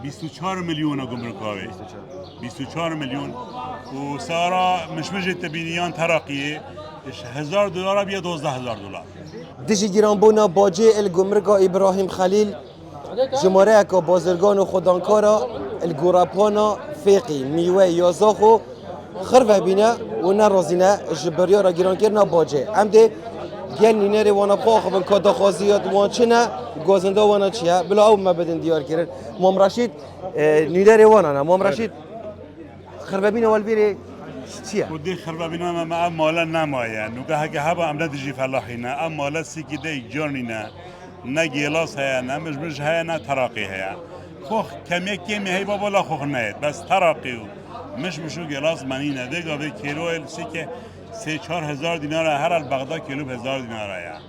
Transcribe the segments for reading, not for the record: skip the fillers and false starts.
24 مليون گمرکاوی 24 مليون وسارة مش مجد تبينيان ترقية $1000 بيا $12,000. دژی گیرانبونا باجه الگمرگا ابراهیم خلیل جماره اکا بازرگان و خودانکارا الگوراپانا فیقی میوه یازاخو خرو بینه و نرازینه جبریا را گیران کرنا باجه ام ده گل نینر وانا خواه خبن کادا خوازیات وان چنه گازنده وانا چیه بلا او ما بدن دیار کرن مام رشید نینر وانا نه مام رشید خرو بینه والبیره چیه؟ ودي خربا بينا ما مالا نمايا نوكا هكا هبا عمدا تجي فلاحينا مالا سيكي دي جانينا نا جيلاس هيا نا مش هيا نا تراقي هيا خوخ كمي هي بابا لا خوخ نايد بس تراقي مشو جيلاس منينا دي قابل كيلو سيكي 3-4 دينار هر البغداد كيلو $1000 هيا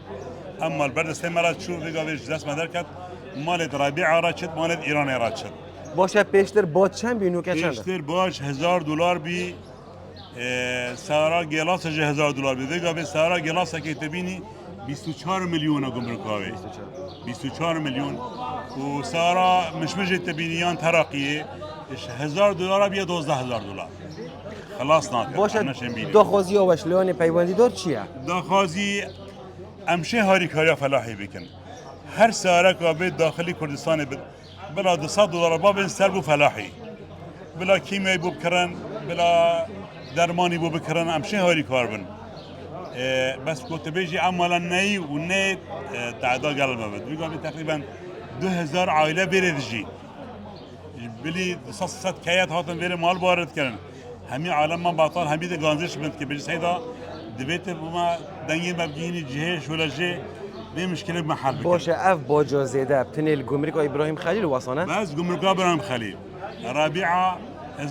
اما البرد استمرا تشوف دي قابل دست مدركت مالت ربيع راشد مالت ايران راشد باشه پیشتر با چند بینو که چند؟ پیشتر باش $1000 بی سارا گلاس $1000 بده به سارا گلاس که تبینی 24 مليون گمرکاوی 24 مليون و سارا مش مجد تبینیان ترقیه $1000 بیا $12,000 خلاص ناکر باشه داخوازی و شلوان پیوندی دار چیه؟ داخوازی امشه هاری کاریا فلاحی بکن هر سارا که داخلی کردستان بلا $200 بابن سر بو فلاحی بلا کیمیایی بو بکرن بلا درمانی بو بکرن امشه هاری کار بن بس كنت بيجي عملا ني وني تعداد قلب بد بيقول تقريبا 2000 عائله بيردجي بلي صصت كيات هاتن بير مال بارد كرن همي عالم ما باطل همي ده غانزش بنت كبيج سيدا دبيت بما دنگي مبجيني جهش ولا جي دي مشكله بمحل باشه اف باجا زيده بتني الجمرك ابراهيم خليل وصانه بس جمرك ابراهيم خليل رابعه $1000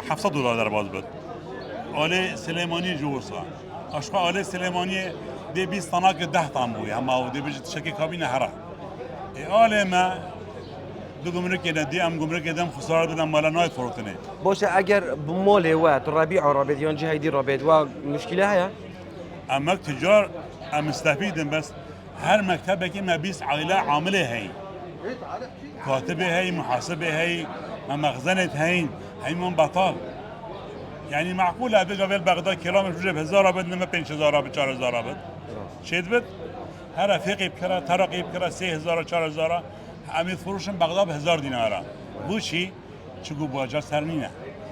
$700 در باز بد آله سلیمانی جوسا اشقا آله سلیمانی دی 20 تناک 10 تن بوی اما او دی بجت شکی کابینه هره آله ما دو گمرک ندی ام گمرک دم خسارت بدم مالا نایت فروتنه باشه اگر بمال وقت ربيع رابط يان جهه دي رابط و مشكله هيا اما تجار ام مستفيدن بس هر مكتب که ما 20 عائله عامله هي كاتبه هي محاسبه هي مخزنه هي من بطال يعني معقوله بقى بغداد كيلومتر بجيب 1000 بد نما 5000 بد 4000 بد شيد بد هر فقي بكره ترقي بكره 3000 4000 عم يفروشن بغداد $1000 بوشي چگو باجا سر نینه